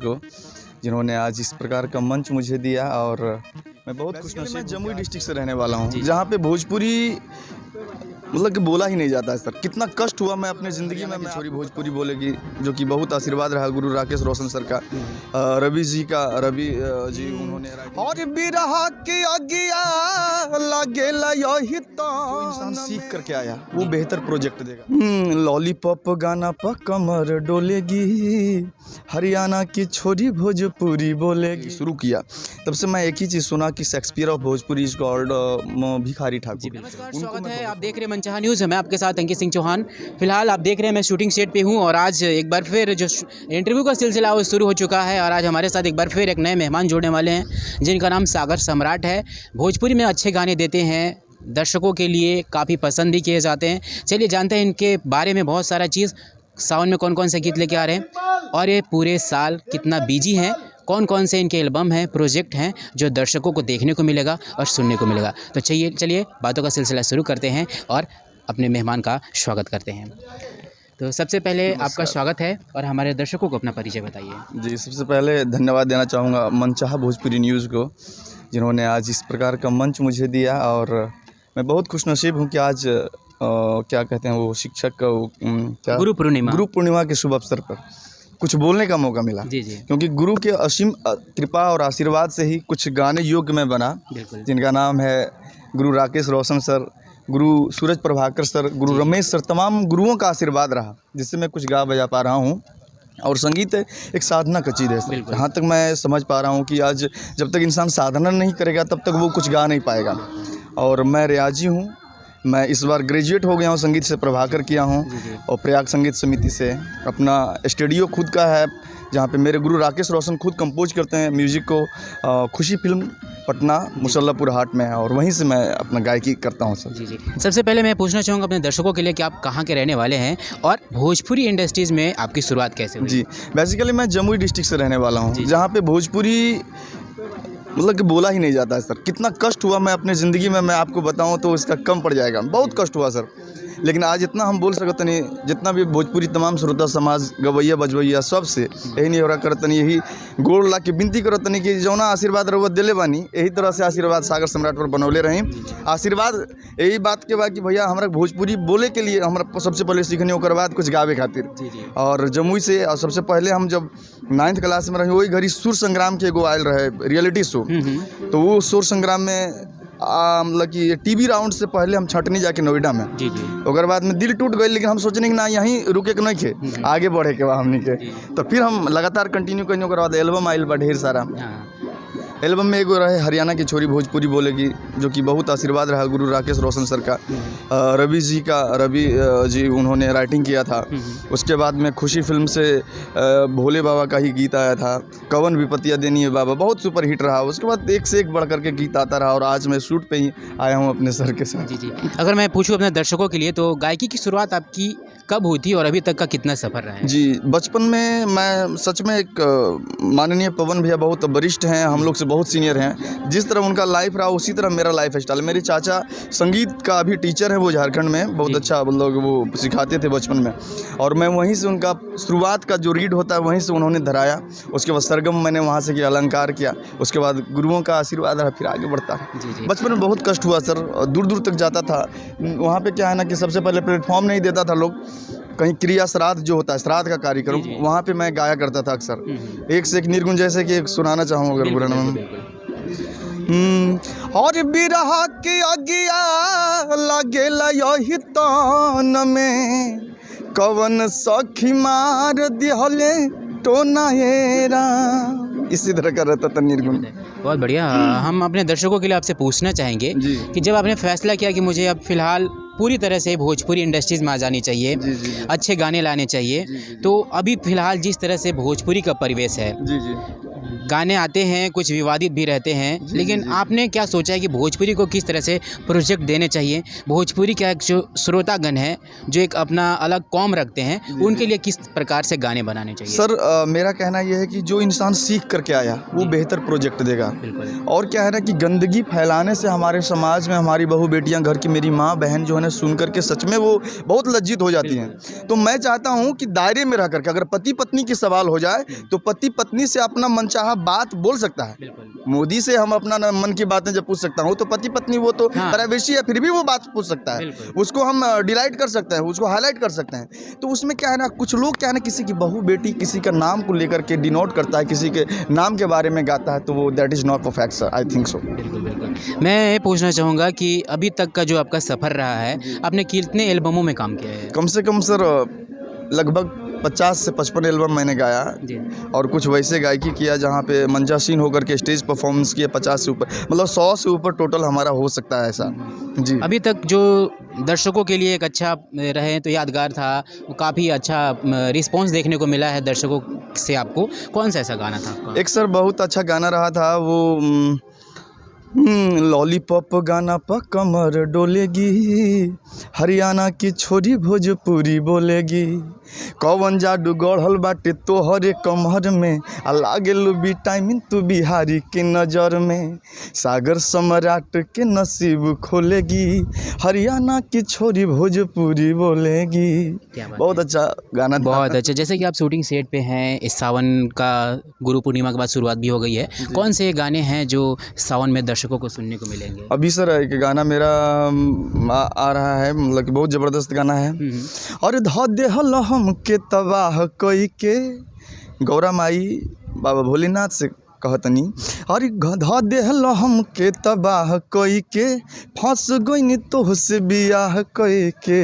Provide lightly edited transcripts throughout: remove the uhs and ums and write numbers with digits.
को, जिन्होंने आज इस प्रकार का मंच मुझे दिया। और मैं बहुत खुशनसीब। मैं जमुई डिस्ट्रिक्ट से रहने वाला हूँ, जहाँ पे भोजपुरी मतलब कि बोला ही नहीं जाता है सर। कितना कष्ट हुआ मैं अपने ज़िंदगी में छोरी भोजपुरी बोलेगी, जो कि बहुत आशीर्वाद रहा गुरु राकेश रोशन सर का, रवि जी जी उन्होंने और बिरहा की आगिया लागेला यही तो इंसान सीख करके आया वो बेहतर प्रोजेक्ट देगा। लॉलीपॉप गाना पर कमर डोलेगी, हरियाणा की छोरी भोजपुरी बोलेगी शुरू किया, तब से मैं एक ही चीज़ सुना कि Shakespeare of Bhojpuri is called Bhikhari Thakur. नमस्कार, स्वागत है, आप देख रहे हैं मनचाहा न्यूज़। मैं आपके साथ अंकित सिंह चौहान। फिलहाल आप देख रहे हैं मैं शूटिंग सेट पे हूँ और आज एक बार फिर जो इंटरव्यू का सिलसिला वो शुरू हो चुका है और आज हमारे साथ एक बार फिर एक नए मेहमान जुड़ने वाले हैं जिनका नाम सागर सम्राट है। भोजपुरी में अच्छे गाने देते हैं, दर्शकों के लिए काफ़ी पसंद भी किए जाते हैं। चलिए जानते हैं इनके बारे में बहुत सारा चीज़, सावन में कौन कौन से गीत लेके आ रहे हैं और ये पूरे साल कितना बिजी हैं, कौन कौन से इनके एल्बम हैं, प्रोजेक्ट हैं जो दर्शकों को देखने को मिलेगा और सुनने को मिलेगा। तो चलिए बातों का सिलसिला शुरू करते हैं और अपने मेहमान का स्वागत करते हैं। तो सबसे पहले आपका स्वागत है और हमारे दर्शकों को अपना परिचय बताइए। जी, सबसे पहले धन्यवाद देना चाहूँगा मनचाहा भोजपुरी न्यूज़ को, जिन्होंने आज इस प्रकार का मंच मुझे दिया। और मैं बहुत खुशनसीब हूँ कि आज क्या कहते हैं वो शिक्षक का क्या गुरु पूर्णिमा के शुभ अवसर पर कुछ बोलने का मौका मिला। जी जी, क्योंकि गुरु के असीम कृपा और आशीर्वाद से ही कुछ गाने योग्य में बना, जिनका नाम है गुरु राकेश रोशन सर, गुरु सूरज प्रभाकर सर, गुरु रमेश सर, तमाम गुरुओं का आशीर्वाद रहा जिससे मैं कुछ गा बजा पा रहा हूँ। और संगीत एक साधना का चीज़ है, जहाँ तक मैं समझ पा रहा हूँ कि आज जब तक इंसान साधना नहीं करेगा तब तक वो कुछ गा नहीं पाएगा। और मैं रियाजी हूँ, मैं इस बार ग्रेजुएट हो गया हूँ, संगीत से प्रभाकर किया हूँ और प्रयाग संगीत समिति से अपना स्टूडियो खुद का है, जहाँ पे मेरे गुरु राकेश रोशन खुद कंपोज करते हैं म्यूज़िक को। खुशी फिल्म पटना मुसल्लापुर हाट में है और वहीं से मैं अपना गायकी करता हूँ सर। जी। सबसे पहले मैं पूछना चाहूँगा अपने दर्शकों के लिए कि आप कहाँ के रहने वाले हैं और भोजपुरी इंडस्ट्रीज़ में आपकी शुरुआत कैसे हुई? जी, बेसिकली मैं जमुई डिस्ट्रिक्ट से रहने वाला हूँ, जहाँ पे भोजपुरी मतलब कि बोला ही नहीं जाता है सर। कितना कष्ट हुआ मैं अपने ज़िंदगी में मैं आपको बताऊं तो इसका कम पड़ जाएगा। बहुत कष्ट हुआ सर, लेकिन आज इतना हम बोल सकते नहीं, जितना भी भोजपुरी तमाम श्रोता समाज गवैया बजवैया सब से यही नहीं हो रहा करतनी, यही गोड़ ला के विनती करतनी कि जौना आशीर्वाद रहुआ दिले बानी यही तरह से आशीर्वाद सागर सम्राट पर बनौले रहीं। आशीर्वाद यही बात के बाद कि भैया हमारा भोजपुरी बोले के लिए हमारा सबसे पहले सीखने ओकर बाद कुछ गावे खातिर। और जमुई से और सबसे पहले हम जब 9th क्लास में रहे वही घड़ी सुर संग्राम के एगो आयल रहे रियलिटी शो, तो वो सुर संग्राम में मतलब कि टीवी राउंड से पहले हम छटनी जाके नोएडा में, ओकर बाद में दिल टूट गई, लेकिन हम सोचने कि ना यहीं रुके के नहीं थे, आगे बढ़े के बा हमनी के। तो फिर हम लगातार कंटिन्यू करने ओकर बाद एल्बम आयल बा ढेर सारा। एल्बम में एगो रहे हरियाणा की छोरी भोजपुरी बोलेगी, जो कि बहुत आशीर्वाद रहा गुरु राकेश रोशन सर का, रवि जी उन्होंने राइटिंग किया था। उसके बाद में खुशी फिल्म से भोले बाबा का ही गीत आया था, कवन विपत्तियाँ देनी है बाबा, बहुत सुपर हिट रहा। उसके बाद एक से एक बढ़ करके गीत आता रहा और आज मैं शूट पे ही आया हूँ अपने सर के साथ। जी। अगर मैं पूछूँ अपने दर्शकों के लिए तो गायकी की शुरुआत आपकी कब हुई थी और अभी तक का कितना सफ़र रहा है? जी, बचपन में मैं सच में एक माननीय पवन भैया बहुत वरिष्ठ हैं, हम लोग से बहुत सीनियर हैं, जिस तरह उनका लाइफ रहा उसी तरह मेरा लाइफ स्टाइल। मेरे चाचा संगीत का अभी टीचर है, वो झारखंड में बहुत अच्छा मतलब वो सिखाते थे बचपन में, और मैं वहीं से उनका शुरुआत का जो रीड होता है वहीं से उन्होंने धराया। उसके बाद सरगम मैंने वहाँ से किया, अलंकार किया, उसके बाद गुरुओं का आशीर्वाद रहा, फिर आगे बढ़ता है। बचपन में बहुत कष्ट हुआ सर, दूर दूर तक जाता था। वहाँ पे क्या है ना कि सबसे पहले प्लेटफॉर्म नहीं देता था लोग, कहीं क्रिया श्राद्ध जो होता है श्राद्ध का कार्यक्रम, वहाँ पे मैं गाया करता था अक्सर, एक से एक निर्गुण, जैसे कि एक सुनाना चाहूँ अगर बुरा और बिरहा के आगिया लागेला यही तान में, कवन सखी मार दिहले टोना हेरा, इसी तरह का रहता था निर्गुण। बहुत बढ़िया। हम अपने दर्शकों के लिए आपसे पूछना चाहेंगे कि जब आपने फैसला किया कि मुझे अब फिलहाल पूरी तरह से भोजपुरी इंडस्ट्रीज़ में आ जानी चाहिए, अच्छे गाने लाने चाहिए, तो अभी फ़िलहाल जिस तरह से भोजपुरी का परिवेश है, गाने आते हैं, कुछ विवादित भी रहते हैं, लेकिन आपने क्या सोचा है कि भोजपुरी को किस तरह से प्रोजेक्ट देने चाहिए? भोजपुरी का एक जो श्रोतागण है, जो एक अपना अलग कौम रखते हैं, उनके लिए किस प्रकार से गाने बनाने चाहिए? सर मेरा कहना यह है कि जो इंसान सीख करके आया वो बेहतर प्रोजेक्ट देगा। बिल्कुल। और क्या है ना कि गंदगी फैलाने से हमारे समाज में हमारी बहू बेटियां, घर की मेरी माँ बहन जो है ना, सुन करके सच में वो बहुत लज्जित हो जाती हैं। तो मैं चाहता हूँ कि दायरे में रह करके अगर पति पत्नी की सवाल हो जाए तो पति पत्नी से अपना मनचाहा बात बोल सकता है। मोदी से हम अपना मन की बातें जब पूछ सकता हूँ तो पति पत्नी वो तो प्राइवेसी है, फिर भी वो बात पूछ सकता है, उसको हम डिलाइट कर सकते हैं, उसको हाईलाइट कर सकते हैं। तो उसमें क्या है ना, कुछ लोग क्या है ना, किसी की बहू बेटी किसी का नाम को लेकर के डिनोट करता है, किसी के नाम के बारे में गाता है, तो वो that is not perfect sir, I think so. बिल्कुल। मैं ये पूछना चाहूँगा कि अभी तक का जो आपका सफ़र रहा है, आपने कितने एल्बमों में काम किया है? कम से कम सर लगभग 50 से 55 एल्बम मैंने गाया जी। और कुछ वैसे गायकी किया जहाँ पे मंचासीन होकर के स्टेज परफॉर्मेंस किया 50 से ऊपर, मतलब 100 से ऊपर टोटल हमारा हो सकता है ऐसा। जी। अभी तक जो दर्शकों के लिए एक अच्छा रहे तो यादगार था, वो काफ़ी अच्छा रिस्पांस देखने को मिला है दर्शकों से। आपको कौन सा ऐसा गाना था आपका? एक सर बहुत अच्छा गाना रहा था वो लॉलीपॉप गाना पर कमर डोलेगी, हरियाणा की छोरी भोजपुरी बोलेगी, कौन जादू गढ़ल बाटे तोहरे कमर में, आ लागेल विटामिन तू बिहारी के नज़र में, सागर सम्राट के नसीब खोलेगी, हरियाणा की छोरी भोजपुरी बोलेगी। बहुत अच्छा गाना था। बहुत अच्छा। जैसे कि आप शूटिंग सेट पे हैं, इस सावन का गुरु पूर्णिमा के बाद शुरुआत भी हो गई है, कौन से गाने हैं जो सावन में दर्शकों को सुनने को मिलेंगे? अभी सर एक गाना मेरा आ रहा है, मतलब कि बहुत ज़बरदस्त गाना है। और ध देहल हम के तबाह कोई के, गौरा माई बाबा भोलेनाथ से कहतनी, और ध देहल हम के तबाह कोई के, फंस गईनी तो से बियाह कोई के,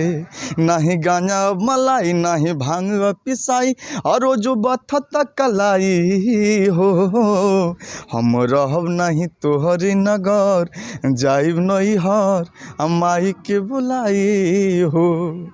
नाही गांजा मलाई नाही भांग पिसाई, और जो बथत कलाई हो, हम रहब नहीं तोहरी नगर, जाइब नहीं हर अमाई के बुलाई हो।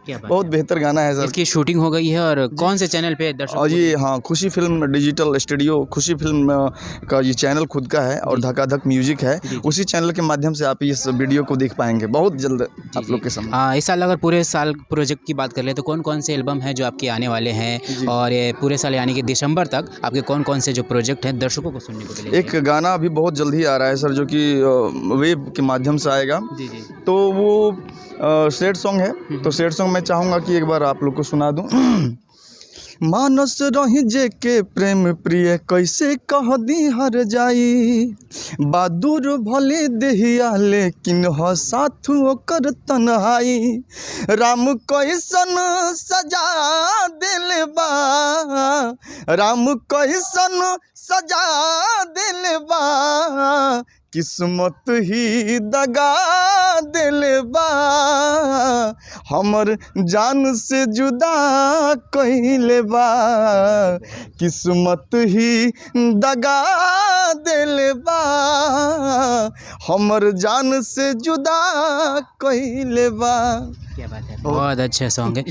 बहुत बेहतर गाना है सर। इसकी शूटिंग हो गई है और कौन से चैनल पे दर्शकों? और ये हाँ, खुशी फिल्म डिजिटल स्टूडियो, खुशी फिल्म का ये चैनल खुद का है और धकाधक म्यूजिक है, उसी चैनल के माध्यम से आप इस वीडियो को देख पाएंगे बहुत जल्द आप लोग के सामने। इस साल अगर पूरे साल प्रोजेक्ट की बात कर ले तो कौन कौन से एल्बम हैं जो आपके आने वाले हैं, और ये पूरे साल यानी कि दिसंबर तक आपके कौन कौन से जो प्रोजेक्ट हैं दर्शकों को सुनने को मिलेंगे? एक गाना अभी बहुत जल्द ही आ रहा है सर, जो कि वेब के माध्यम से आएगा। जी जी। तो वो सैड सॉन्ग है, तो सैड सॉन्ग मैं चाहूँगा कि एक बार आप लोग को सुना दूँ। मानस रही जे के प्रेम प्रिय, कैसे कह दी हर जाई, बहादुर भले देहिया लेकिन ह साथ ओकर तन्हाई, राम कैसन सजा दिल बा, राम कैसन सजा दिल बा, किस्मत ही दगा दिल बा, हमर जान से जुदा कइले बा, किस्मत ही दगा दिल बा, हमर जान से जुदा कइले बा। क्या बात है, बहुत अच्छा सॉन्ग है।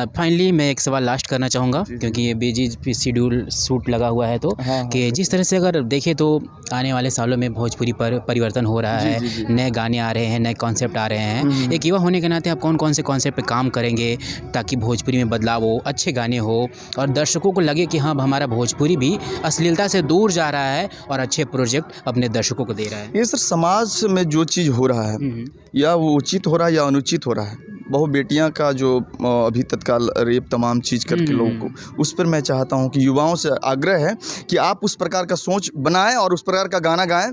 फाइनली मैं एक सवाल लास्ट करना चाहूँगा, क्योंकि ये बिजी शेड्यूल शूट लगा हुआ है, तो कि जिस तरह से अगर देखें तो आने वाले सालों में भोजपुरी पर परिवर्तन हो रहा है, नए गाने आ रहे हैं, नए कॉन्सेप्ट आ रहे हैं, एक युवा होने के नाते आप कौन कौन से कॉन्सेप्ट पे काम करेंगे ताकि भोजपुरी में बदलाव हो, अच्छे गाने हो और दर्शकों को लगे कि हाँ हमारा भोजपुरी भी अश्लीलता से दूर जा रहा है और अच्छे प्रोजेक्ट अपने दर्शकों को दे रहा है? ये सर समाज में जो चीज़ हो रहा है, या वो उचित हो रहा है या अनुचित हो रहा है, बहु बेटियां का जो अभी तत्काल रेप तमाम चीज़ करके लोगों को, उस पर मैं चाहता हूं कि युवाओं से आग्रह है कि आप उस प्रकार का सोच बनाएं और उस प्रकार का गाना गाएं।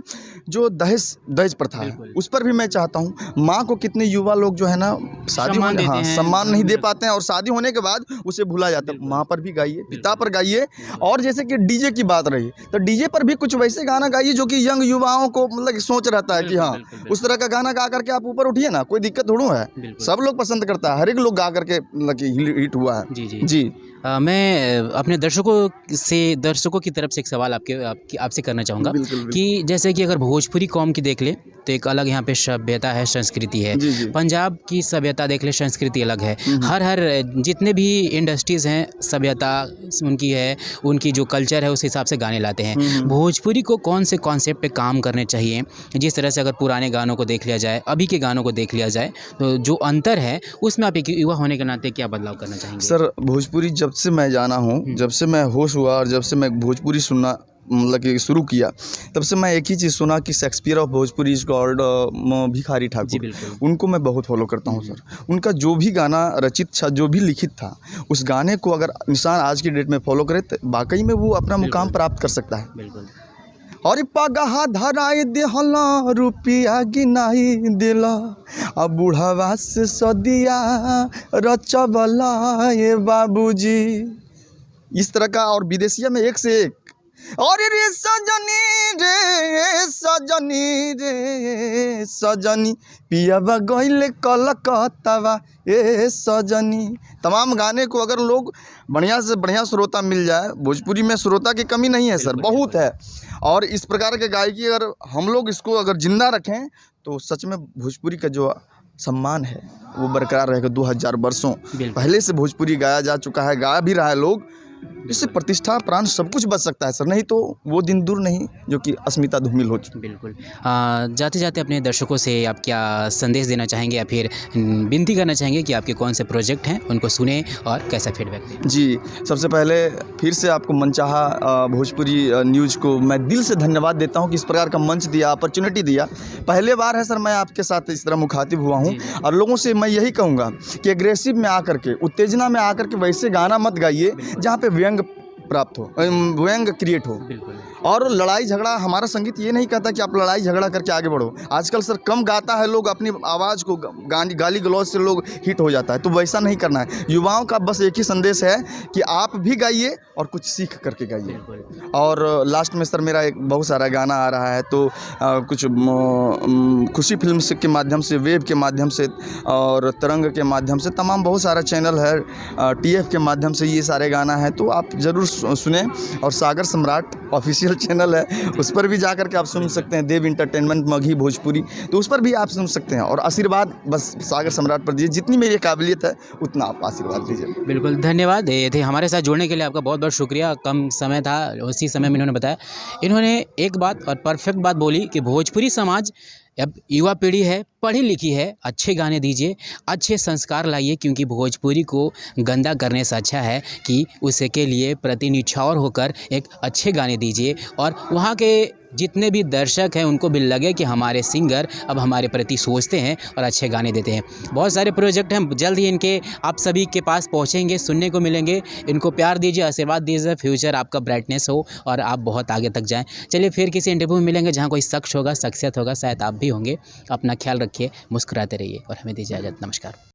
जो दहेज प्रथा है उस पर भी मैं चाहता हूं। माँ को कितने युवा लोग जो है ना शादी होने सम्मान नहीं दे पाते हैं और शादी होने के बाद उसे भूला जाता है। माँ पर भी गाइए, पिता पर गाइए। और जैसे कि डीजे की बात रही तो डीजे पर भी कुछ वैसे गाना गाइए जो कि यंग युवाओं को मतलब सोच रहता है कि हाँ उस तरह का गाना गा करके आप ऊपर उठिए ना, कोई दिक्कत थोड़ा है, सब लोग पसंद करता है, हर एक लोग गा करके मतलब कि हिट हुआ है। जी, जी। जी मैं अपने दर्शकों की तरफ से एक सवाल आपसे करना चाहूँगा बिल्कुल, बिल्कुल। कि जैसे कि अगर भोजपुरी कॉम की देख ले तो एक अलग यहाँ पे सभ्यता है, संस्कृति है। जी, जी। पंजाब की सभ्यता देख ले, संस्कृति अलग है। हर जितने भी इंडस्ट्रीज़ हैं, सभ्यता उनकी है, उनकी जो कल्चर है उस हिसाब से गाने लाते हैं। भोजपुरी को कौन से कॉन्सेप्ट पे काम करने चाहिए? जिस तरह से अगर पुराने गानों को देख लिया जाए, अभी के गानों को देख लिया जाए, तो जो अंतर है उसमें आप एक युवा होने के नाते क्या बदलाव करना चाहेंगे? सर, भोजपुरी जब से मैं जाना हूँ, जब से मैं होश हुआ और जब से मैं भोजपुरी सुनना मतलब कि शुरू किया, तब से मैं एक ही चीज़ सुना कि Shakespeare of Bhojpuri is called भिखारी जी, ठाकुर। बिल्कुल। उनको मैं बहुत फॉलो करता हूँ सर। उनका जो भी गाना रचित था, जो भी लिखित था, उस गाने को अगर इंसान आज की डेट में फॉलो करे तो वाकई में वो अपना मुकाम प्राप्त कर सकता है। बिल्कुल। और पगहा धराई देहला, रुपया गिनाई दिला, अब बुढ़ावा से सदिया रचबला ये बाबूजी। इस तरह का और विदेशिया में एक से एक। और रे सजनी पियाबा गइले कलकत्तावा ए सजनी। तमाम गाने को अगर लोग बढ़िया से बढ़िया श्रोता मिल जाए, भोजपुरी में श्रोता की कमी नहीं है सर, बहुत है। और इस प्रकार के गायकी अगर हम लोग इसको अगर जिंदा रखें तो सच में भोजपुरी का जो सम्मान है वो बरकरार रहेगा। 2000 वर्षों पहले से भोजपुरी गाया जा चुका है, गाया भी रहा है लोग। इससे प्रतिष्ठा प्राण सब कुछ बच सकता है सर, नहीं तो वो दिन दूर नहीं जो कि अस्मिता धूमिल हो चुकी। बिल्कुल। जाते जाते अपने दर्शकों से आप क्या संदेश देना चाहेंगे या फिर विनती करना चाहेंगे कि आपके कौन से प्रोजेक्ट हैं उनको सुने और कैसा फीडबैक दें? जी, सबसे पहले फिर से आपको मनचाहा भोजपुरी न्यूज़ को मैं दिल से धन्यवाद देता हूं कि इस प्रकार का मंच दिया, अपॉर्चुनिटी दिया। पहले बार है सर मैं आपके साथ इस तरह मुखातिब हुआ हूं। और लोगों से मैं यही कहूँगा कि एग्रेसिव में आकर के, उत्तेजना में आकर के वैसे गाना मत गाइए जहाँ पे व्यंग प्राप्त हो, व्यंग क्रिएट हो। बिल्कुल। और लड़ाई झगड़ा, हमारा संगीत ये नहीं कहता कि आप लड़ाई झगड़ा करके आगे बढ़ो। आजकल सर कम गाता है लोग, अपनी आवाज़ को गाली गलौज से लोग हिट हो जाता है, तो वैसा नहीं करना है। युवाओं का बस एक ही संदेश है कि आप भी गाइए और कुछ सीख करके गाइए। और लास्ट में सर मेरा एक बहुत सारा गाना आ रहा है, तो कुछ खुशी फिल्म से के माध्यम से, वेब के माध्यम से और तरंग के माध्यम से, तमाम बहुत सारा चैनल है, TF के माध्यम से ये सारे गाना है, तो आप ज़रूर सुने। और सागर सम्राट ऑफिशियल चैनल है, उस पर भी जाकर के आप सुन सकते हैं, देव इंटरटेनमेंट मगही भोजपुरी, तो उस पर भी आप सुन सकते हैं। और आशीर्वाद बस सागर सम्राट पर दीजिए, जितनी मेरी काबिलियत है उतना आप आशीर्वाद दीजिए। बिल्कुल, धन्यवाद। ये थे हमारे साथ जुड़ने के लिए आपका बहुत बहुत शुक्रिया। कम समय था, उसी समय में इन्होंने बताया, इन्होंने एक बात और परफेक्ट बात बोली कि भोजपुरी समाज अब युवा पीढ़ी है, पढ़ी लिखी है, अच्छे गाने दीजिए, अच्छे संस्कार लाइए, क्योंकि भोजपुरी को गंदा करने से अच्छा है कि उसके लिए प्रति निछावर होकर एक अच्छे गाने दीजिए और वहाँ के जितने भी दर्शक हैं उनको भी लगे कि हमारे सिंगर अब हमारे प्रति सोचते हैं और अच्छे गाने देते हैं। बहुत सारे प्रोजेक्ट हैं, जल्द ही इनके आप सभी के पास पहुंचेंगे, सुनने को मिलेंगे। इनको प्यार दीजिए, आशीर्वाद दीजिए, फ्यूचर आपका ब्राइटनेस हो और आप बहुत आगे तक जाएं। चलिए फिर किसी इंटरव्यू में मिलेंगे जहाँ कोई शख्स होगा, शख्सियत होगा, शायद आप भी होंगे। अपना ख्याल रखिए, मुस्कुराते रहिए और हमें दीजिए इजाज़त। नमस्कार।